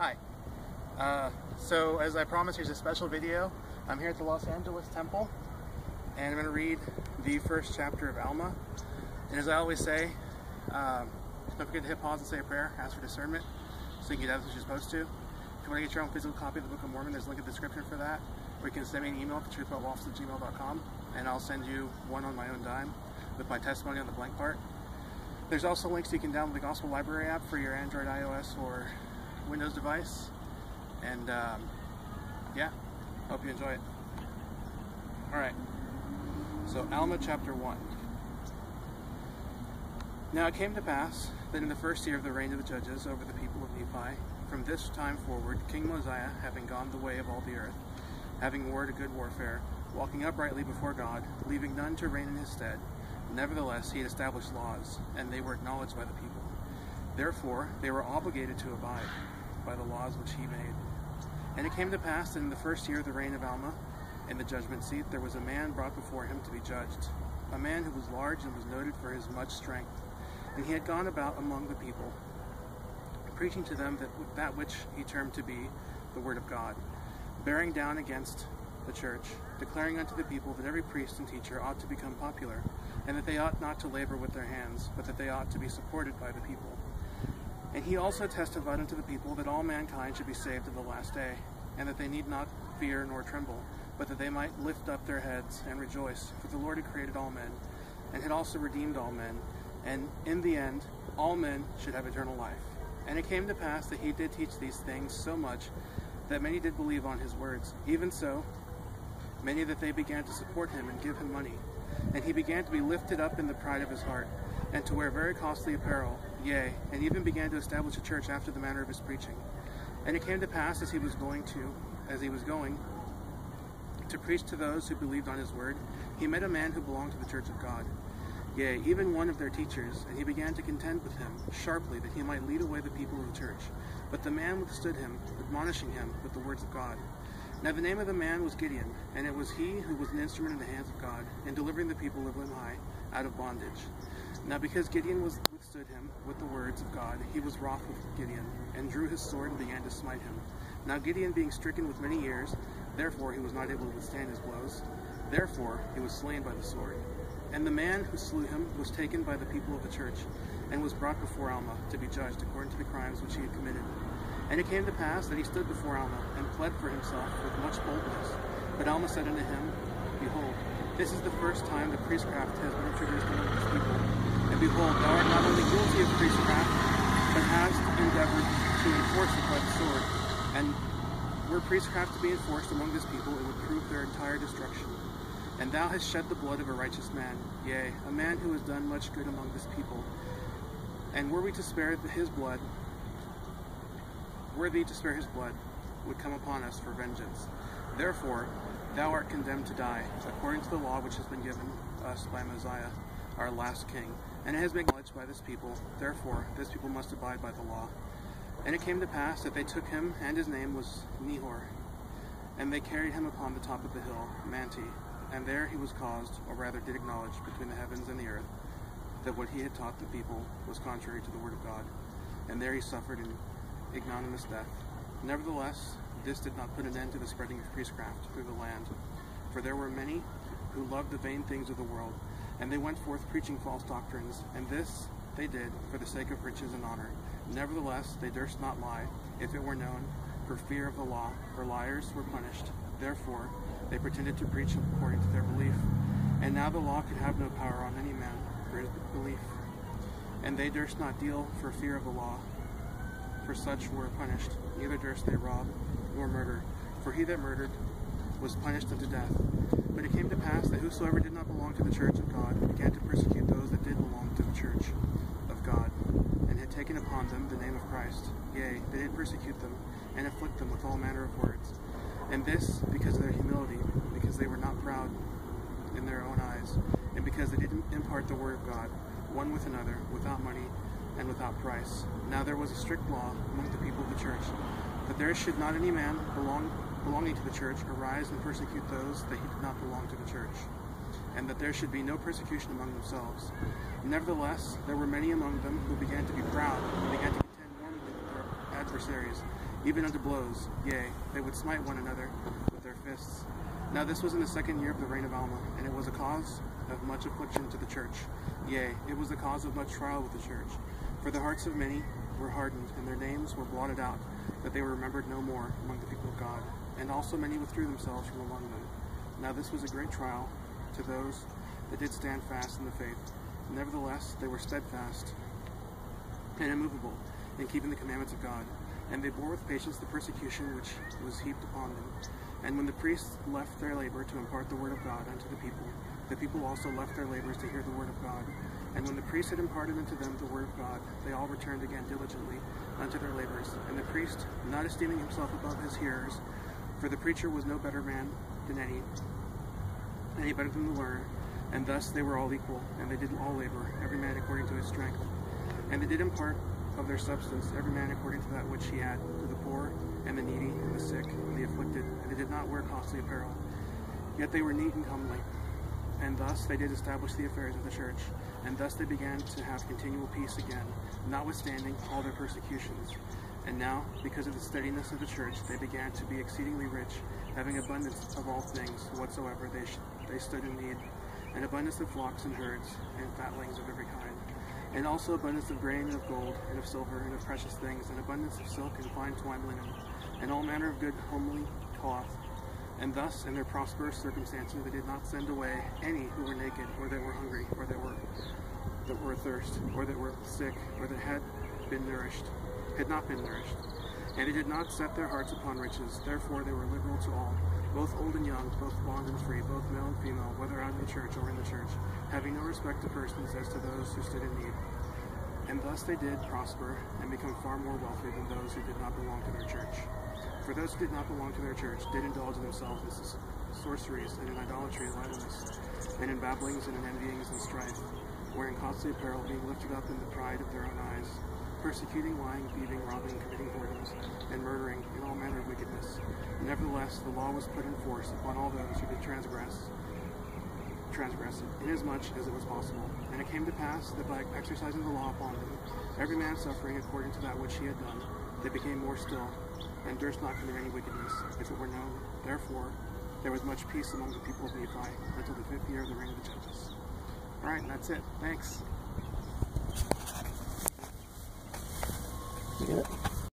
Hi. So as I promised, here's a special video. I'm here at the Los Angeles Temple, and I'm going to read the first chapter of Alma. And as I always say, don't forget to hit pause and say a prayer, ask for discernment, so you can get out what you're supposed to. If you want to get your own physical copy of the Book of Mormon, there's a link in the description for that. Or you can send me an email at thetruthaboutwaffles@gmail.com, and I'll send you one on my own dime with my testimony on the blank part. There's also links so you can download the Gospel Library app for your Android, iOS, or Windows device. And yeah, hope you enjoy it. Alright, so Alma chapter 1. Now it came to pass that in the first year of the reign of the judges over the people of Nephi, from this time forward, King Mosiah, having gone the way of all the earth, having warred a good warfare, walking uprightly before God, leaving none to reign in his stead, nevertheless he had established laws, and they were acknowledged by the people. Therefore they were obligated to abide by the laws which he made. And it came to pass that in the first year of the reign of Alma, in the judgment seat, there was a man brought before him to be judged, a man who was large and was noted for his much strength. And he had gone about among the people, preaching to them that which he termed to be the word of God, bearing down against the church, declaring unto the people that every priest and teacher ought to become popular, and that they ought not to labor with their hands, but that they ought to be supported by the people. And he also testified unto the people that all mankind should be saved in the last day, and that they need not fear nor tremble, but that they might lift up their heads and rejoice, for the Lord had created all men, and had also redeemed all men, and in the end all men should have eternal life. And it came to pass that he did teach these things so much that many did believe on his words. Even so, many that they began to support him and give him money. And he began to be lifted up in the pride of his heart, and to wear very costly apparel, yea, and even began to establish a church after the manner of his preaching. And it came to pass as he was going to preach to those who believed on his word, he met a man who belonged to the church of God, yea, even one of their teachers, and he began to contend with him sharply, that he might lead away the people of the church. But the man withstood him, admonishing him with the words of God. Now the name of the man was Gideon, and it was he who was an instrument in the hands of God, in delivering the people of Limhi out of bondage. Now because Gideon withstood him with the words of God, he was wroth with Gideon, and drew his sword and began to smite him. Now Gideon being stricken with many years, therefore he was not able to withstand his blows. Therefore he was slain by the sword. And the man who slew him was taken by the people of the church, and was brought before Alma to be judged according to the crimes which he had committed. And it came to pass that he stood before Alma, and pled for himself with much boldness. But Alma said unto him, Behold, this is the first time that priestcraft has been introduced among this people. And behold, thou art not only guilty of priestcraft, but hast endeavored to enforce it by the sword. And were priestcraft to be enforced among this people, it would prove their entire destruction. And thou hast shed the blood of a righteous man, yea, a man who has done much good among this people. And were we to spare his blood, would come upon us for vengeance. Therefore, thou art condemned to die, according to the law which has been given us by Mosiah, our last king, and it has been acknowledged by this people. Therefore, this people must abide by the law. And it came to pass that they took him, and his name was Nehor, and they carried him upon the top of the hill, Manti, and there he was caused, or rather did acknowledge between the heavens and the earth, that what he had taught the people was contrary to the word of God. And there he suffered an ignominious death. Nevertheless, this did not put an end to the spreading of priestcraft through the land, for there were many who loved the vain things of the world, and they went forth preaching false doctrines, and this they did for the sake of riches and honor. Nevertheless, they durst not lie, if it were known, for fear of the law, for liars were punished. Therefore, they pretended to preach according to their belief. And now the law could have no power on any man for his belief. And they durst not deal for fear of the law, for such were punished. Neither durst they rob, nor murder, for he that murdered was punished unto death. But it came to pass that whosoever did not belong to the church of God began to persecute those that did belong to the church of God, and had taken upon them the name of Christ. Yea, they did persecute them, and afflict them with all manner of words. And this because of their humility, because they were not proud in their own eyes, and because they did impart the word of God, one with another, without money and without price. Now there was a strict law among the people of the church, that there should not any man belonging to the church arise and persecute those that he did not belong to the church, and that there should be no persecution among themselves. Nevertheless, there were many among them who began to be proud, and began to contend warmly with their adversaries, even unto blows, yea, they would smite one another with their fists. Now this was in the 2nd year of the reign of Alma, and it was a cause of much affliction to the church. Yea, it was the cause of much trial with the church. For the hearts of many were hardened, and their names were blotted out, that they were remembered no more among the people of God. And also many withdrew themselves from among them. Now this was a great trial to those that did stand fast in the faith. Nevertheless, they were steadfast and immovable in keeping the commandments of God. And they bore with patience the persecution which was heaped upon them. And when the priests left their labor to impart the word of God unto the people also left their labors to hear the word of God. And when the priests had imparted unto them the word of God, they all returned again diligently unto their labors. And the priest, not esteeming himself above his hearers, for the preacher was no better man than any better than the learner, and thus they were all equal, and they did all labor, every man according to his strength. And they did impart of their substance, every man according to that which he had, to the poor, and the needy, and the sick, and the afflicted, and they did not wear costly apparel. Yet they were neat and comely. And thus they did establish the affairs of the church, and thus they began to have continual peace again, notwithstanding all their persecutions. And now, because of the steadiness of the church, they began to be exceedingly rich, having abundance of all things whatsoever they stood in need, and abundance of flocks and herds, and fatlings of every kind, and also abundance of grain, and of gold, and of silver, and of precious things, and abundance of silk and fine twined linen, and all manner of good homely cloth. And thus, in their prosperous circumstances, they did not send away any who were naked, or that were hungry, or that were athirst, or that were sick, or that had not been nourished. And they did not set their hearts upon riches. Therefore they were liberal to all, both old and young, both bond and free, both male and female, whether out of the church or in the church, having no respect to persons as to those who stood in need. And thus they did prosper, and become far more wealthy than those who did not belong to their church. For those who did not belong to their church did indulge themselves in sorceries, and in idolatry and idleness, and in babblings, and in envyings and strife, wearing costly apparel, being lifted up in the pride of their own eyes, persecuting, lying, thieving, robbing, committing whoredoms, and murdering, and all manner of wickedness. Nevertheless, the law was put in force upon all those who did transgress it, inasmuch as it was possible. And it came to pass that by exercising the law upon them, every man suffering according to that which he had done, they became more still, and durst not commit any wickedness, if it were known. Therefore, there was much peace among the people of Nephi until the 5th year of the reign of the judges. All right, and that's it. Thanks. Yeah.